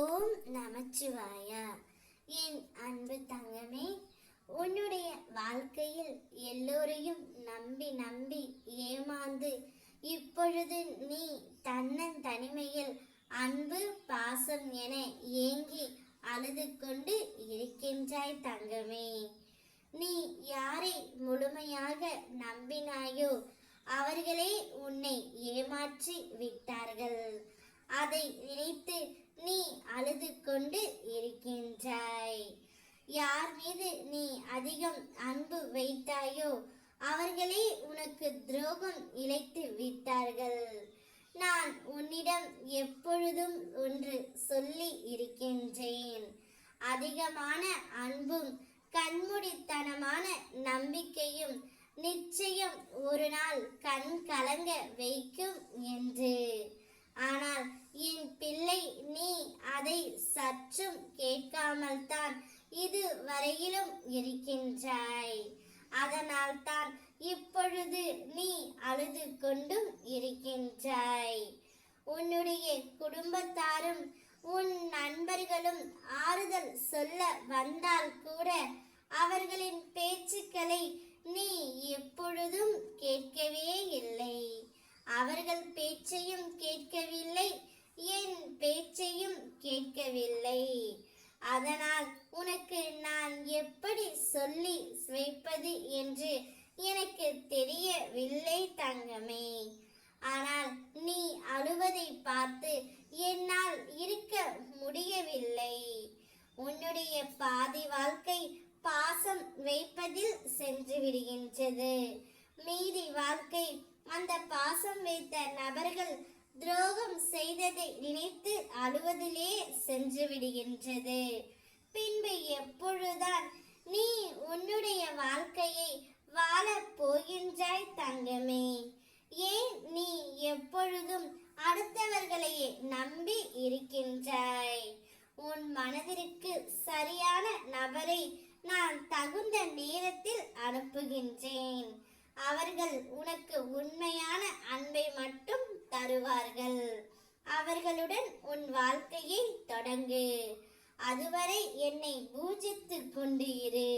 ஓம் நமச்சிவாயா. என் அன்பு தங்கமே, உன்னுடைய வாழ்க்கையில் எல்லோரையும் நம்பி நம்பி ஏமாந்து இப்பொழுது நீ தன்னன் தனிமையில் அன்பு பாசம் என ஏங்கி அழுது கொண்டு இருக்கின்றாய் தங்கமே. நீ யாரை முழுமையாக நம்பினாயோ அவர்களே உன்னை ஏமாற்றி விட்டார்கள். அதை நினைத்து நீ அழுது கொண்டு இருக்கின்றாய். யார் மீது நீ அதிகம் அன்பு வைத்தாயோ அவர்களே உனக்கு துரோகம் இழைத்து விட்டார்கள். நான் உன்னிடம் எப்பொழுதும் ஒன்று சொல்லி இருக்கின்றேன். அதிகமான அன்பும் கண்மூடித்தனமான நம்பிக்கையும் நிச்சயம் ஒரு நாள் கண் கலங்க வைக்கும் என்று. ஆனால் என் பிள்ளை, நீ அதை சற்றும் கேட்காமல் தான் இது வரையிலும் இருக்கின்றாய். அதனால் தான் இப்பொழுது நீ அழுது கொண்டும் இருக்கின்றாய். உன்னுடைய குடும்பத்தாரும் உன் நண்பர்களும் ஆறுதல் சொல்ல வந்தால் கூட அவர்களின் பேச்சுக்களை நீ எப்பொழுதும் கேட்கவே இல்லை. அவர்கள் பேச்சையும் கேட்கவில்லை, என் பேச்சையும் கேட்கவில்லை. அதனால் உனக்கு நான் எப்படி சொல்லி வைப்பது என்று எனக்கு தெரியவில்லை தங்கமே. ஆனால் நீ அழுவதை பார்த்து என்னால் இருக்க முடியவில்லை. உன்னுடைய பாதி வாழ்க்கை பாசம் வைப்பதில் சென்று விடுகின்றது. மீதி வாழ்க்கை அந்த பாசம் வைத்த நபர்கள் துரோகம் செய்ததை நினைத்து அழுவதிலே சென்று விடுகின்றது. பின்பு எப்பொழுதுதான் நீ உன்னுடைய வாழ்க்கையை வாழப் போகின்றாய் தங்கமே? ஏன் நீ எப்பொழுதும் அடுத்தவர்களையே நம்பி இருக்கின்றாய்? உன் மனதிற்கு சரியான நபரை நான் தகுந்த நேரத்தில் அனுப்புகின்றேன். அவர்கள் உனக்கு உண்மையான அன்பை மட்டும் தருவார்கள். அவர்களுடன் உன் வாழ்க்கையை தொடங்கு. அதுவரை என்னை பூஜித்து கொண்டு இரு.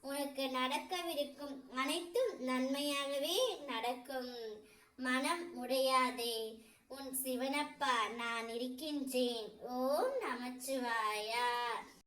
உனக்கு நடக்கவிருக்கும் அனைத்தும் நன்மையாகவே நடக்கும். மனம் உடையாதே. உன் சிவனப்பா நான் இருக்கின்றேன். ஓம் நமச்சிவாயா.